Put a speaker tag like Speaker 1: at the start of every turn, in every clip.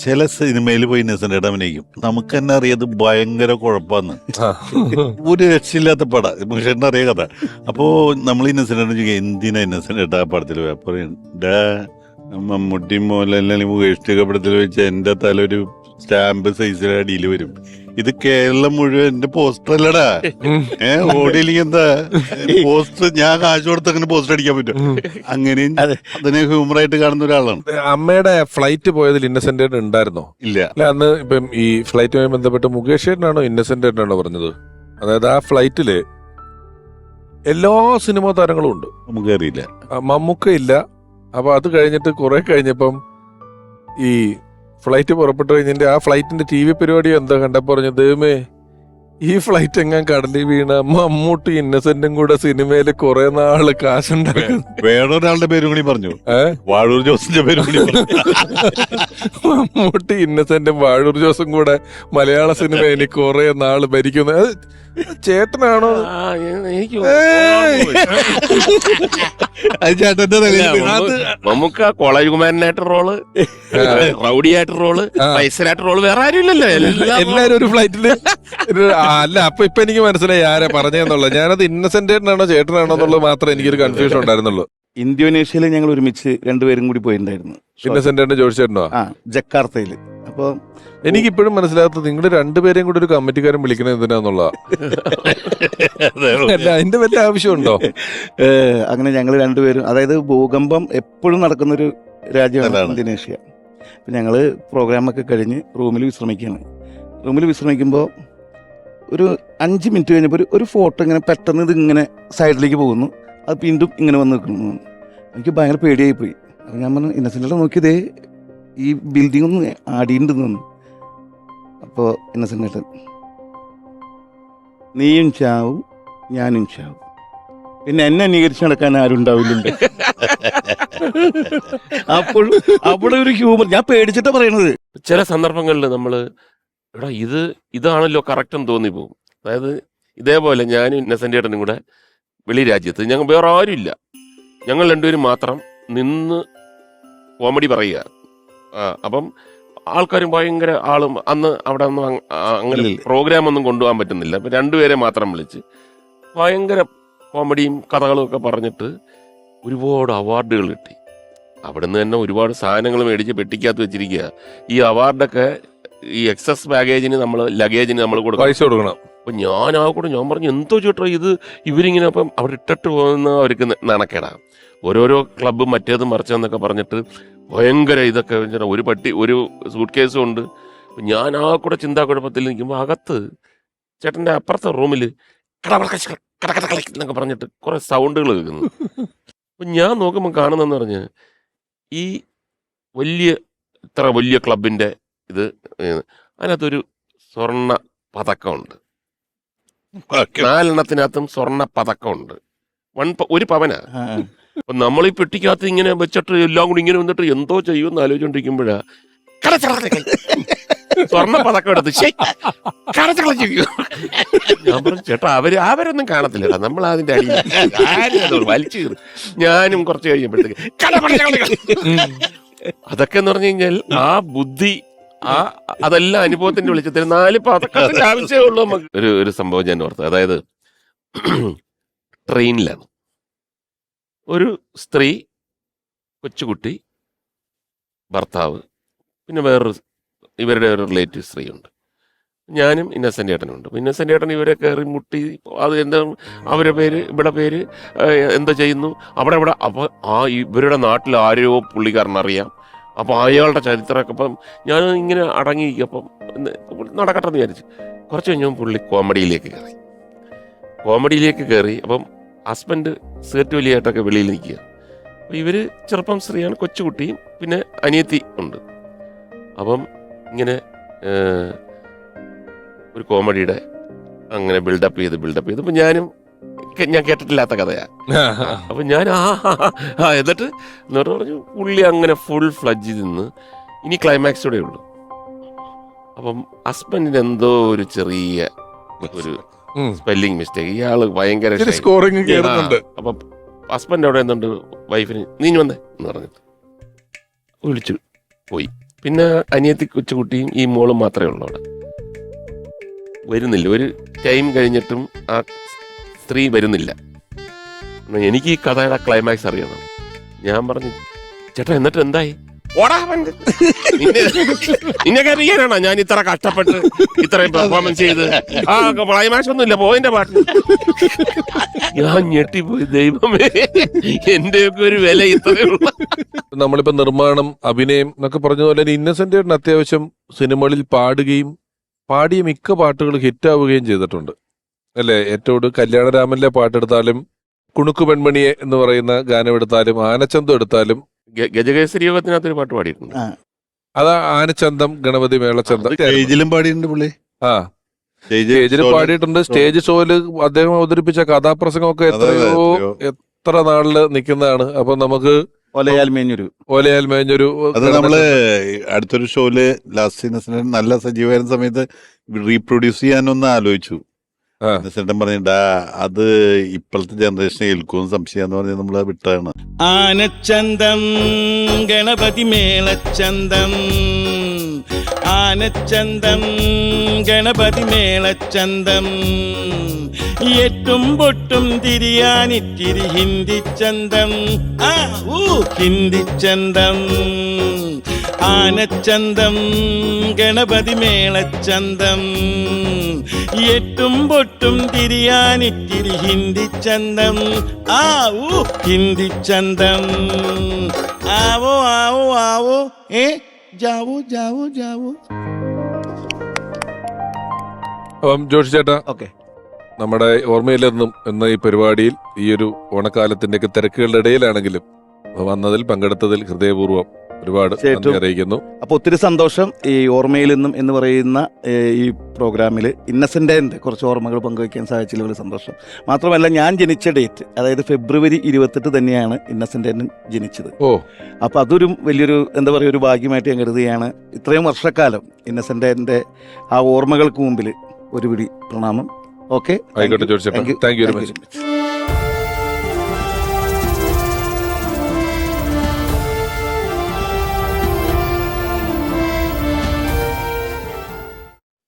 Speaker 1: ചില സിനിമയിൽ പോയി ഇന്നസെന്റ് അഭിനയിക്കും, നമുക്ക് തന്നെ അറിയാത് ഭയങ്കര കുഴപ്പമാണ്, ഒരു രക്ഷയില്ലാത്ത പടം. മുഷേട്ടൻ അറിയ കഥ. അപ്പോ നമ്മൾ ഇന്നസെന്റ് ചോദിക്കുക എന്തിനാ ഇന്നസെന്റ് ആ പടത്തിൽ മമ്മൂട്ടി മോഹൻലാലിനെ മുകേഷ് പടത്തിൽ വെച്ച് എന്റെ തല ഒരു സ്റ്റാമ്പ് സൈസിൽ അടിയിൽ വരും. ഇത് കേരളം മുഴുവൻ എന്റെ പോസ്റ്റർ അല്ലടാ. ഓടിയില്ലെങ്കിൽ എന്താ പോസ്റ്റർ, ഞാൻ കാശ് കൊടുത്ത് അങ്ങനെ പോസ്റ്റർ അടിക്കാൻ പറ്റും. അങ്ങനെയും അതിനെ ഹ്യൂമറായിട്ട് കാണുന്ന ഒരാളാണ്.
Speaker 2: അമ്മയുടെ ഫ്ലൈറ്റ് പോയതിൽ ഇന്നസെന്റ് ഉണ്ടായിരുന്നോ?
Speaker 1: ഇല്ല.
Speaker 2: അല്ല, അന്ന് ഇപ്പം ഈ ഫ്ലൈറ്റുമായി ബന്ധപ്പെട്ട് മുകേഷ് ഏട്ടനാണോ ഇന്നസെന്റ് ഏട്ടനാണോ പറഞ്ഞത്? അതായത് ആ ഫ്ലൈറ്റില് എല്ലാ സിനിമാ താരങ്ങളും ഉണ്ട്,
Speaker 1: നമുക്കറിയില്ല,
Speaker 2: മമ്മൂക്ക ഇല്ല. അപ്പൊ അത് കഴിഞ്ഞിട്ട് കുറെ കഴിഞ്ഞപ്പം ഈ ഫ്ലൈറ്റ് പുറപ്പെട്ടു കഴിഞ്ഞിട്ട് ആ ഫ്ലൈറ്റിന്റെ TV പരിപാടി എന്താ കണ്ടപ്പോ പറഞ്ഞു, ദൈവമേ ഈ ഫ്ലൈറ്റ് എങ്ങാൻ കടലിൽ വീണ മമ്മൂട്ടി ഇന്നസെന്റും കൂടെ സിനിമയില് കുറെ നാള് കാശുണ്ടാക്കും.
Speaker 1: വേറൊരാളുടെ പേരും കൂടി പറഞ്ഞു, വാഴൂർ ജോസിന്റെ പേരും കൂടി പറഞ്ഞു.
Speaker 2: മമ്മൂട്ടി ഇന്നസെന്റും വാഴൂർ ജോസും കൂടെ മലയാള സിനിമ ഇനി കുറെ നാള് ഭരിക്കുന്നത് ചേട്ടനാണോ?
Speaker 3: നമുക്ക് കോളേജ് കുമാരനായിട്ട് റോള്, റൗഡിയായിട്ട് റോള്, പൈസലായിട്ട് റോള്, വേറെ ആരും ഇല്ലല്ലോ.
Speaker 2: എല്ലാരും ഒരു ഫ്ലൈറ്റില്. അല്ല, അപ്പൊ എനിക്ക് മനസ്സിലായി ആരാ പറഞ്ഞെന്നുള്ളത്. ഞാനത് ഇന്നസെന്റ് ചേട്ടനാണോ ചേട്ടനാണോ എന്നുള്ളത് മാത്രമേ എനിക്കൊരു കൺഫ്യൂഷൻ ഉണ്ടായിരുന്നുള്ളൂ.
Speaker 4: ഇന്തോനേഷ്യയിൽ ഞങ്ങൾ ഒരുമിച്ച് രണ്ടുപേരും കൂടി പോയിട്ടുണ്ടായിരുന്നു.
Speaker 2: ഇന്നസെന്റ് ചേട്ടൻ ജോഷി ചേട്ടനോ?
Speaker 4: ജക്കാർത്തയില്. അപ്പൊ
Speaker 2: എനിക്കിപ്പോഴും മനസ്സിലാകാത്തത് നിങ്ങൾ രണ്ടുപേരെയും കൂടി ഒരു കമ്മിറ്റിക്കാരൻ വിളിക്കണത് എന്തിനാന്നുള്ള. അല്ല, അതിന്റെ വല്ല ആവശ്യമുണ്ടോ?
Speaker 4: അങ്ങനെ ഞങ്ങൾ രണ്ടുപേരും, അതായത് ഭൂകമ്പം എപ്പോഴും നടക്കുന്നൊരു രാജ്യമാണ് ഇന്തോനേഷ്യ. അപ്പം ഞങ്ങൾ പ്രോഗ്രാമൊക്കെ കഴിഞ്ഞ് റൂമിൽ വിശ്രമിക്കുകയാണ്. റൂമിൽ വിശ്രമിക്കുമ്പോൾ ഒരു 5 മിനിറ്റ് കഴിഞ്ഞപ്പോൾ ഒരു ഫോട്ടോ ഇങ്ങനെ പെട്ടെന്ന് ഇതിങ്ങനെ സൈഡിലേക്ക് പോകുന്നു, അത് വീണ്ടും ഇങ്ങനെ വന്ന് നിൽക്കുന്നു. എനിക്ക് ഭയങ്കര പേടിയായിപ്പോയി. അപ്പം ഞാൻ പറഞ്ഞു, ഇന്നസെൻ്റ് നോക്കിയതേ ഈ ബിൽഡിംഗ് ഒന്ന് ആടിയിട്ടുണ്ടെന്ന് പറഞ്ഞു. അപ്പോൾ ഇന്നസെൻ്റ് നീയും ചാവും ഞാനും ചാവും, പിന്നെ എന്നെ അംഗീകരിച്ച് നടക്കാൻ ആരും ഉണ്ടാവില്ലുണ്ട്. അപ്പോൾ അവിടെ ഒരു ഹ്യൂമർ, ഞാൻ പേടിച്ചിട്ടാ പറയണത്.
Speaker 3: ചില സന്ദർഭങ്ങളിൽ നമ്മള് ഇതാണല്ലോ കറക്റ്റ് എന്ന് തോന്നിപ്പോകും. അതായത് ഇതേപോലെ ഞാനും ഇന്നസെന്റ് ഏട്ടനും കൂടെ വെളി രാജ്യത്ത്, ഞങ്ങൾ വേറെ ആരും ഇല്ല, ഞങ്ങൾ രണ്ടുപേരും മാത്രം നിന്ന് കോമഡി പറയുക. അപ്പം ആൾക്കാരും ഭയങ്കര ആളും, അന്ന് അവിടെ ഒന്നും അങ്ങനെ പ്രോഗ്രാം ഒന്നും കൊണ്ടുപോകാൻ പറ്റുന്നില്ല. അപ്പം രണ്ടുപേരെ മാത്രം വിളിച്ച് ഭയങ്കര കോമഡിയും കഥകളും ഒക്കെ പറഞ്ഞിട്ട് ഒരുപാട് അവാർഡുകൾ കിട്ടി. അവിടുന്ന് തന്നെ ഒരുപാട് സാധനങ്ങൾ മേടിച്ച് പെട്ടിക്കകത്ത് വെച്ചിരിക്കുക. ഈ അവാർഡൊക്കെ ഈ എക്സസ് ബാഗേജിന് ലഗേജിന് നമ്മൾ കൊടുക്കണം. അപ്പൊ ഞാൻ പറഞ്ഞു, എന്തോ ചേട്ടാ ഇത് ഇവരിങ്ങനെ. അപ്പം അവിടെ ഇട്ടിട്ട് പോകുന്ന അവർക്ക് നടക്കേടാം, ഓരോരോ ക്ലബ്ബ് മറ്റേതും മറിച്ചെന്നൊക്കെ പറഞ്ഞിട്ട് ഭയങ്കര ഇതൊക്കെ. ഒരു സൂട്ട് കേസും ഉണ്ട്. ഞാൻ ആ കൂടെ ചിന്താക്കുഴപ്പത്തിൽ നിൽക്കുമ്പോൾ അകത്ത് ചേട്ടൻ്റെ അപ്പുറത്തെ റൂമിൽ എന്നൊക്കെ പറഞ്ഞിട്ട് കുറെ സൗണ്ടുകൾ കേൾക്കുന്നു. അപ്പൊ ഞാൻ നോക്കുമ്പോൾ കാണുന്നെന്ന് പറഞ്ഞ് ഈ ഇത്ര വലിയ ക്ലബിന്റെ ഇത്, അതിനകത്തൊരു സ്വർണ്ണ പതക്കമുണ്ട്. 4 എണ്ണത്തിനകത്തും സ്വർണ്ണ പതക്കമുണ്ട്. 1 പവനാ. അപ്പൊ നമ്മൾ ഈ പെട്ടിക്കകത്ത് ഇങ്ങനെ വെച്ചിട്ട് എല്ലാം കൂടി ഇങ്ങനെ വന്നിട്ട് എന്തോ ചെയ്യുമെന്ന് ആലോചിച്ചോണ്ടിരിക്കുമ്പോഴാ സ്വർണ്ണ പതക്കം എടുത്ത് ഞാൻ പറഞ്ഞു, ചേട്ടാ അവരൊന്നും കാണത്തില്ല, നമ്മൾ അതിന്റെ അടിയിൽ വലിച്ചു കയറി. ഞാനും കുറച്ച് കഴിയുമ്പോഴത്തേക്ക് അതൊക്കെ എന്ന് പറഞ്ഞു കഴിഞ്ഞാൽ ആ ബുദ്ധി, അതെല്ലാം അനുഭവത്തിന്റെ വെളിച്ചത്തിൽ 4 പതക്കത്തിന്റെ ആവശ്യമേ ഉള്ളൂ നമുക്ക്. ഒരു സംഭവം ഞാൻ ഓർത്തത്, അതായത് ട്രെയിനിലാണ് ഒരു സ്ത്രീ, കൊച്ചുകുട്ടി, ഭർത്താവ്, പിന്നെ ഇവരുടെ ഒരു റിലേറ്റീവ് സ്ത്രീയുണ്ട്. ഞാനും ഇന്നസെന്റ് ഏട്ടനുണ്ട്. ഇന്നസെന്റ് ഏട്ടൻ ഇവരെ കയറി മുട്ടി, അത് എന്താ അവരുടെ പേര്, ഇവിടെ പേര് എന്താ ചെയ്യുന്നു, അവിടെ അപ്പോൾ ഇവരുടെ നാട്ടിൽ ആരെയോ പുള്ളിക്കാരനറിയാം. അപ്പോൾ അയാളുടെ ചരിത്രമൊക്കെ. അപ്പം ഞാൻ ഇങ്ങനെ അടങ്ങിയിരിക്കും. അപ്പം നടക്കട്ടെ എന്ന് വിചാരിച്ചു. കുറച്ച് കഴിഞ്ഞപ്പോൾ പുള്ളി കോമഡിയിലേക്ക് കയറി. അപ്പം ഹസ്ബൻഡ് സിഗരറ്റ് വലിയായിട്ടൊക്കെ വെളിയിൽ നിൽക്കുക. അപ്പോൾ ഇവർ ചെറുപ്പം സ്ത്രീയാണ്, കൊച്ചുകുട്ടിയും പിന്നെ അനിയത്തി ഉണ്ട്. അപ്പം ഇങ്ങനെ ഒരു കോമഡിയുടെ അങ്ങനെ ബിൽഡപ്പ് ചെയ്ത് ഇപ്പം ഞാൻ കേട്ടിട്ടില്ലാത്ത കഥയാ. അപ്പം ഞാൻ എന്നിട്ട് പറഞ്ഞു, പുള്ളി അങ്ങനെ ഫുൾ ഫ്ലഡ്ജ് നിന്ന് ഇനി ക്ലൈമാക്സോടെ ഉള്ളു. അപ്പം ഹസ്ബൻഡിന് എന്തോ ഒരു ചെറിയ ഒരു സ്പെല്ലിംഗ് മിസ്റ്റേക്ക്, ഇയാള് ഭയങ്കര
Speaker 2: സ്കോറിംഗ് കേറുന്നുണ്ട്.
Speaker 3: അപ്പൊ ഹസ്ബൻഡ് അവിടെ എന്തുണ്ട് വൈഫിന് നീ വന്നേ എന്ന് പറഞ്ഞിട്ട് വിളിച്ചു പോയി. പിന്നെ അനിയത്തി കൊച്ചുകുട്ടിയും ഈ മോളും മാത്രമേ ഉള്ളൂ അവിടെ. വരുന്നില്ല, ഒരു ടൈം കഴിഞ്ഞിട്ടും ആ സ്ത്രീ വരുന്നില്ല. എനിക്ക് ഈ കഥയുടെ ക്ലൈമാക്സ് അറിയണം. ഞാൻ പറഞ്ഞു, ചേട്ടാ എന്നിട്ട് എന്തായി? നിന്നൊക്കെ അറിയാനാണോ ഞാൻ ഇത്ര കഷ്ടപ്പെട്ട് ഇത്രയും പെർഫോമൻസ് ചെയ്ത്? ആ ക്ലൈമാക്സ് ഒന്നും ഇല്ല, പോയിന്റെ പാട്ട്. ഞാൻ ഞെട്ടിപ്പോയി, ദൈവമേ എന്റെയൊക്കെ ഒരു വില ഇത്രയുള്ള.
Speaker 2: നമ്മളിപ്പോ നിർമ്മാണം, അഭിനയം എന്നൊക്കെ പറഞ്ഞ പോലെ ഇന്നസെന്റ് ചേട്ടൻ അത്യാവശ്യം സിനിമകളിൽ പാടുകയും പാടിയ മിക്ക പാട്ടുകൾ ഹിറ്റാവുകയും ചെയ്തിട്ടുണ്ട് അല്ലെ? ഏറ്റവും കല്യാണരാമനിലെ പാട്ടെടുത്താലും, കുണുക്കു പെൺമണിയെ എന്ന് പറയുന്ന ഗാനം എടുത്താലും, ആനച്ചന്തം എടുത്താലും,
Speaker 3: ഗജകേസരി യോഗത്തിനകത്തൊരു പാട്ട് പാടിയിട്ടുണ്ട്.
Speaker 2: അതാ ആനച്ചന്തം, ഗണപതി മേളച്ചന്തം.
Speaker 1: സ്റ്റേജിലും പാടിയിട്ടുണ്ട് പുള്ളി.
Speaker 2: ആ സ്റ്റേജിൽ പാടിയിട്ടുണ്ട്. സ്റ്റേജ് ഷോയില് അദ്ദേഹം അവതരിപ്പിച്ച കഥാപ്രസംഗമൊക്കെ എത്ര നാളില് നിൽക്കുന്നതാണ്. അപ്പൊ നമുക്ക്
Speaker 4: ഒലയാൽ മേഞ്ഞൊരു
Speaker 1: അത് നമ്മള് അടുത്തൊരു ഷോയില് ലാസ്റ്റ് ഇന്നസെന്റ് നല്ല സജീവമായിരുന്ന സമയത്ത് റീപ്രൊഡ്യൂസ് ചെയ്യാനൊന്ന് ആലോചിച്ചു. ഇന്നസെന്റൻ പറഞ്ഞിട്ടാ അത് ഇപ്പോഴത്തെ ജനറേഷനെ ഏൽക്കുമെന്ന് സംശയം പറഞ്ഞ് നമ്മള് വിട്ടതാണ്.
Speaker 5: ആനച്ചന്തം ഗണപതി മേളച്ചന്തം, ആനച്ചന്തം ഗണപതി മേളച്ചന്തം, എട്ടും പൊട്ടും തിരിയാനിത്തിരി ഹിന്ദി ചന്തം, ഹിന്ദി ചന്തം, ആനച്ചന്തം ഗണപതി മേളച്ചന്തം, എട്ടും പൊട്ടും തിരിയാനിത്തിരി ഹിന്ദി ചന്തം, ഹിന്ദി ചന്തം, ആവോ ആവോ ആവോ ജാവോ ജാവോ ജാവോ.
Speaker 2: അപ്പം ജോഷി ചേട്ടാ,
Speaker 4: ഓക്കെ,
Speaker 2: നമ്മുടെ ഓർമ്മയിലെന്നും എന്ന ഈ പരിപാടിയിൽ ഈ ഒരു ഓണക്കാലത്തിന്റെയൊക്കെ തിരക്കുകളുടെ ഇടയിലാണെങ്കിലും വന്നതിൽ പങ്കെടുത്തതിൽ ഹൃദയപൂർവ്വം ഒരുപാട് നന്ദി അറിയിക്കുന്നു.
Speaker 4: അപ്പൊ ഒത്തിരി സന്തോഷം. ഈ ഓർമ്മയിൽ നിന്നും എന്ന് പറയുന്ന ഈ പ്രോഗ്രാമിൽ ഇന്നസെന്റിന്റെ കുറച്ച് ഓർമ്മകൾ പങ്കുവയ്ക്കാൻ സാധിച്ചതിൽ വലിയ സന്തോഷം. മാത്രമല്ല, ഞാൻ ജനിച്ച ഡേറ്റ്, അതായത് ഫെബ്രുവരി 28 തന്നെയാണ് ഇന്നസെന്റിന് ജനിച്ചത്. അപ്പൊ അതൊരു വലിയൊരു എന്താ പറയുക, ഒരു ഭാഗ്യമായിട്ട് ഞാൻ കരുതുകയാണ്. ഇത്രയും വർഷക്കാലം ഇന്നസെന്റിന്റെ ആ ഓർമ്മകൾക്ക് മുമ്പിൽ ഒരു പിടി പ്രണാമം. ഓക്കെ,
Speaker 2: ആയിക്കോട്ടെ ജോഷി ചേട്ടാ, താങ്ക് യു വെരി മച്ച്.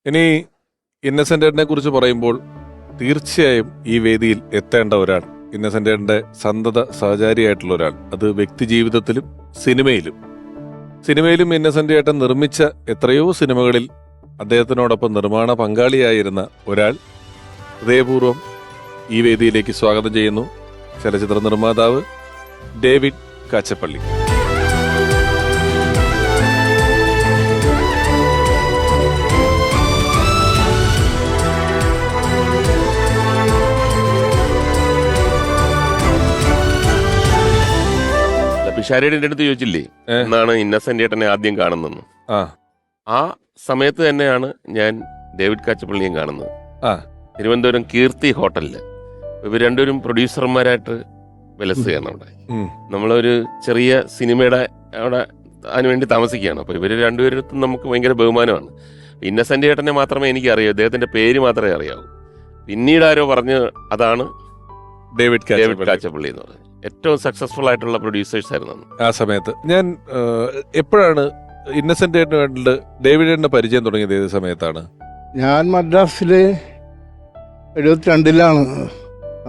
Speaker 2: ഇനി ഇന്നസെന്റിനെ കുറിച്ച് പറയുമ്പോൾ തീർച്ചയായും ഈ വേദിയിൽ എത്തേണ്ട ഒരാൾ, ഇന്നസെന്റിന്റെ സന്തത സഹചാരിയായിട്ടുള്ള ഒരാൾ, അത് വ്യക്തി ജീവിതത്തിലും സിനിമയിലും ഇന്നസെന്റ് ചേട്ടൻ നിർമ്മിച്ച എത്രയോ സിനിമകളിൽ അദ്ദേഹത്തിനോടൊപ്പം നിർമ്മാണ പങ്കാളിയായിരുന്ന ഒരാൾ ഹൃദയപൂർവ്വം ഈ വേദിയിലേക്ക് സ്വാഗതം ചെയ്യുന്നു. ചലച്ചിത്ര നിർമ്മാതാവ് ഡേവിഡ് കാച്ചപ്പള്ളി.
Speaker 3: പിഷാരയുടെ അടുത്ത് ചോദിച്ചില്ലേ എന്നാണ് ഇന്നസെന്റ് ഏട്ടനെ ആദ്യം കാണുന്നെന്ന്. ആ സമയത്ത് തന്നെയാണ് ഞാൻ ഡേവിഡ് കാച്ചപ്പള്ളിയും കാണുന്നത്. തിരുവനന്തപുരം കീർത്തി ഹോട്ടലില്. ഇവർ രണ്ടുപേരും പ്രൊഡ്യൂസർമാരായിട്ട് വിലസുകയാണ് അവിടെ. നമ്മളൊരു ചെറിയ സിനിമയുടെ അവിടെ അതിനുവേണ്ടി താമസിക്കുകയാണ്. അപ്പൊ ഇവര് രണ്ടുപേരും നമുക്ക് ഭയങ്കര ബഹുമാനമാണ്. ഇന്നസെന്റ് ഏട്ടനെ മാത്രമേ എനിക്ക് അറിയൂ, അദ്ദേഹത്തിന്റെ പേര് മാത്രമേ അറിയാവൂ. പിന്നീട് ആരോ പറഞ്ഞ് അതാണ് ഡേവിഡ് കാച്ചപ്പള്ളി എന്ന് പറഞ്ഞത്. ഏറ്റവും സക്സസ്ഫുൾ ആയിട്ടുള്ള പ്രൊഡ്യൂസേഴ്സ് ആയിരുന്നു
Speaker 2: ആ സമയത്ത്. ഞാൻ എപ്പോഴാണ് ഇന്നസെന്റ് ഏട്ടനുമായിട്ട് ഡേവിഡിന്റെ പരിചയം തുടങ്ങിയത്? ഏത് സമയത്താണ്?
Speaker 6: ഞാൻ മദ്രാസില് 72-ലാണ്.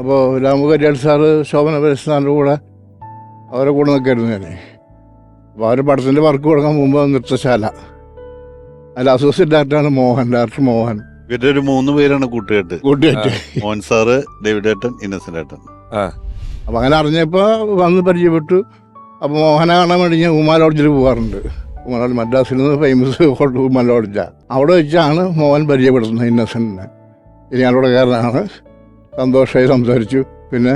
Speaker 6: അപ്പോൾ രാമു കരിയാട് സാറ്, ശോഭന പരസ്താറിൻ്റെ കൂടെ അവരെ കൂടെ നിൽക്കായിരുന്നു ഞാൻ. അപ്പോൾ അവർ പടത്തിൻ്റെ വർക്ക് കൊടുക്കാൻ മുമ്പ് നൃത്തശാല, അതിൽ അസോസിയേറ്റ് ഡയറക്ടറാണ് ഡയറക്ടർ മോഹൻ.
Speaker 1: ഇവരുടെ ഒരു 3 പേരാണ് കൂട്ടുകെട്ട്. മോഹൻ സാറ്, ഡേവിഡ് ഏട്ടൻ, ഇന്നസെന്റ് ഏട്ടൻ.
Speaker 6: അപ്പം അങ്ങനെ അറിഞ്ഞപ്പോൾ വന്ന് പരിചയപ്പെട്ടു. അപ്പോൾ മോഹനെ കാണാൻ വേണ്ടി ഞാൻ ഉമാ ലോഡ്ജിൽ പോകാറുണ്ട്. ഉമാ ലോഡ്ജ് മദ്രാസിൽ നിന്ന് ഫേമസ് ഉമാ ലോഡ്ജാണ്. അവിടെ വെച്ചാണ് മോഹൻ പരിചയപ്പെടുത്തുന്നത് ഇന്നസെന്റിനെ. ഇനി ഞങ്ങളുടെ കാരനാണ്. സന്തോഷമായി സംസാരിച്ചു. പിന്നെ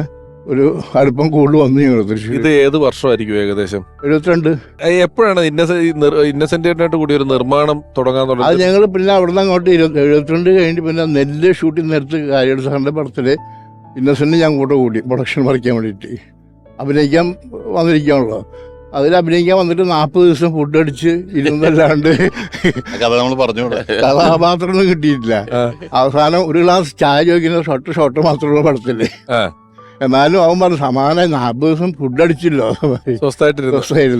Speaker 6: ഒരു അടുപ്പം കൂടുതൽ വന്നു ഞങ്ങൾ തൃശ്ശൂർ.
Speaker 2: ഇത് ഏത് വർഷമായിരിക്കും ഏകദേശം?
Speaker 6: 72.
Speaker 2: എപ്പോഴാണ് ഇന്നസെന്റായിട്ട് കൂടി ഒരു നിർമ്മാണം തുടങ്ങാൻ തുടങ്ങി?
Speaker 6: അത് ഞങ്ങൾ പിന്നെ അവിടെ നിന്ന് അങ്ങോട്ട് 72 കഴിഞ്ഞിട്ട് പിന്നെ നെല്ല് ഷൂട്ടിംഗ് നേരത്ത് കാര്യമായിട്ട് സാറിൻ്റെ പടത്തില് ഇന്നസെന്റ് ഞാൻ കൂടി പ്രൊഡക്ഷൻ പറിക്കാൻ വേണ്ടിയിട്ട് അഭിനയിക്കാൻ വന്നിരിക്കുകയാണല്ലോ. അതിൽ അഭിനയിക്കാൻ വന്നിട്ട് 40 ദിവസം ഫുഡ് അടിച്ച് ഇരുന്നല്ലാണ്ട് കഥാപാത്രമൊന്നും കിട്ടിയിട്ടില്ല. അവസാനം ഒരു ഗ്ലാസ് ചായ ചോദിക്കുന്ന ഷോട്ട് മാത്രമുള്ള പടത്തില്. എന്നാലും അവൻ പറഞ്ഞു സമാനം 40 ദിവസം ഫുഡ് അടിച്ചില്ലോ, സ്വസ്ഥമായിട്ട്